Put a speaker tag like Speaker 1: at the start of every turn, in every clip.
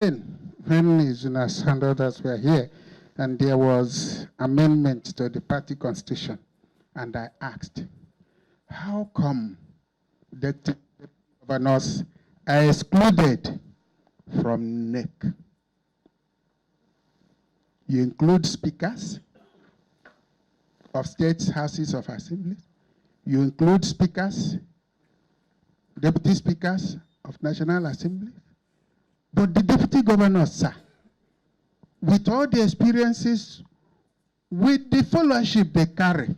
Speaker 1: When his and others were here, and there was amendment to the party constitution, and I asked, how come the governors are excluded from NEC? You include speakers of state houses of assembly. You include speakers, deputy speakers of national assembly. But the deputy governors, sir, with all the experiences, with the followership they carry,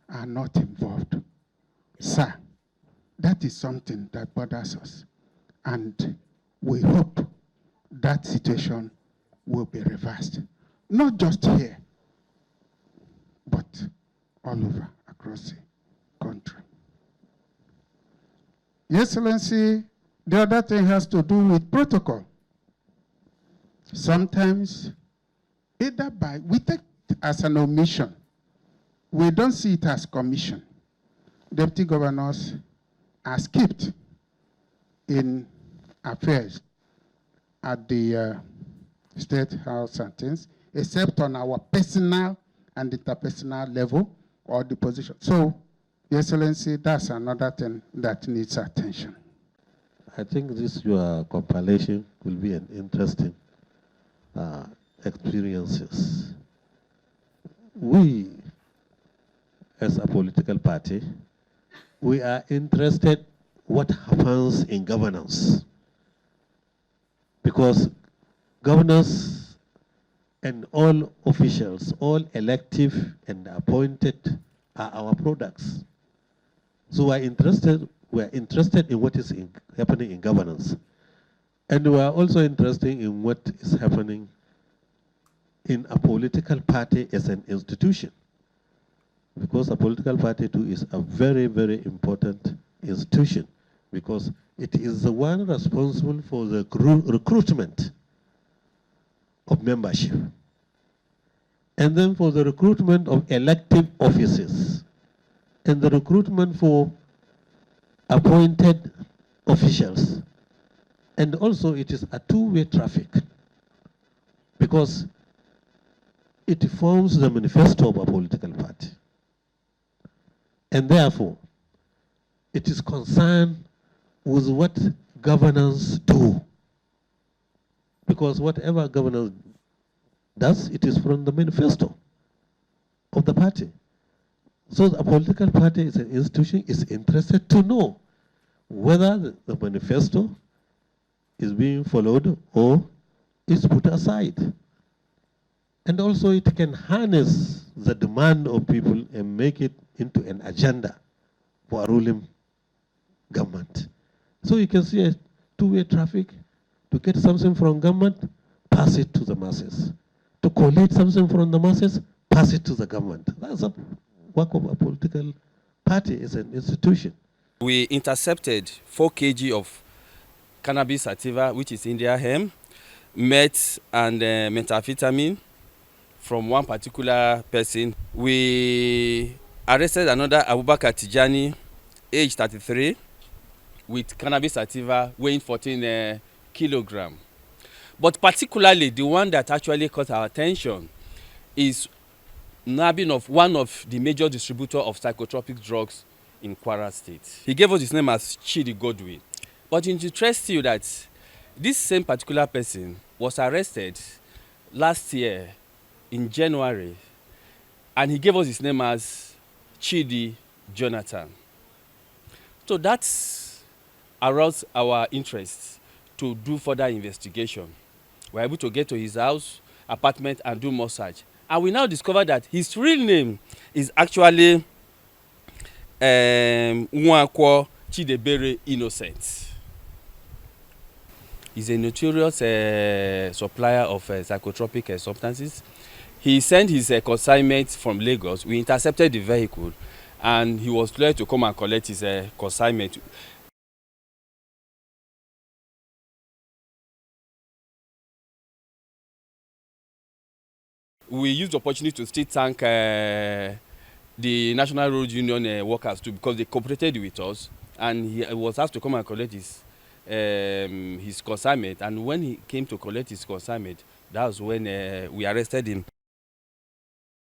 Speaker 1: are not involved. Sir, that is something that bothers us. And we hope that situation will be reversed. Not just here, but all over across the country. Your Excellency, the other thing has to do with protocol. Sometimes, either we take it as an omission. We don't see it as commission. Deputy governors are skipped in affairs at the State House and things, except on our personal and interpersonal level or the position. So, Your Excellency, that's another thing that needs attention.
Speaker 2: I think this your compilation will be an interesting experiences. We, as a political party, we are interested what happens in governance, because governors and all officials, all elective and appointed, are our products. So we're interested in what is happening in governance. And we are also interested in what is happening in a political party as an institution. Because a political party too is a very, very important institution, because it is the one responsible for the recruitment of membership, and then for the recruitment of elective offices, and the recruitment for appointed officials. And also it is a two-way traffic, because it forms the manifesto of a political party. And therefore, it is concerned with what governance do. Because whatever governance does, it is from the manifesto of the party. So a political party is an institution is interested to know whether the manifesto is being followed or is put aside. And also it can harness the demand of people and make it into an agenda for a ruling government. So you can see a two-way traffic: to get something from government, pass it to the masses. To collect something from the masses, pass it to the government. That's the work of a political party as an institution.
Speaker 3: We intercepted 4 kg of cannabis sativa, which is India hemp, meth and methamphetamine from one particular person. We arrested another Abubakar Tijani, age 33, with cannabis sativa weighing 14 kilograms. But particularly the one that actually caught our attention is nabbing of one of the major distributors of psychotropic drugs in Kwara State. He gave us his name as Chidi Godwin. But it interests you that this same particular person was arrested last year in January, and he gave us his name as Chidi Jonathan. So that's aroused our interest to do further investigation. We were able to get to his house, apartment, and do more search. And we now discover that his real name is actually Nwankwo Chidebere Innocent. He's a notorious supplier of psychotropic substances. He sent his consignment from Lagos. We intercepted the vehicle, and he was cleared to come and collect his consignment. We used the opportunity to still thank the National Road Union workers too, because they cooperated with us, and he was asked to come and collect his his consignment, and when he came to collect his consignment, that was when we arrested him.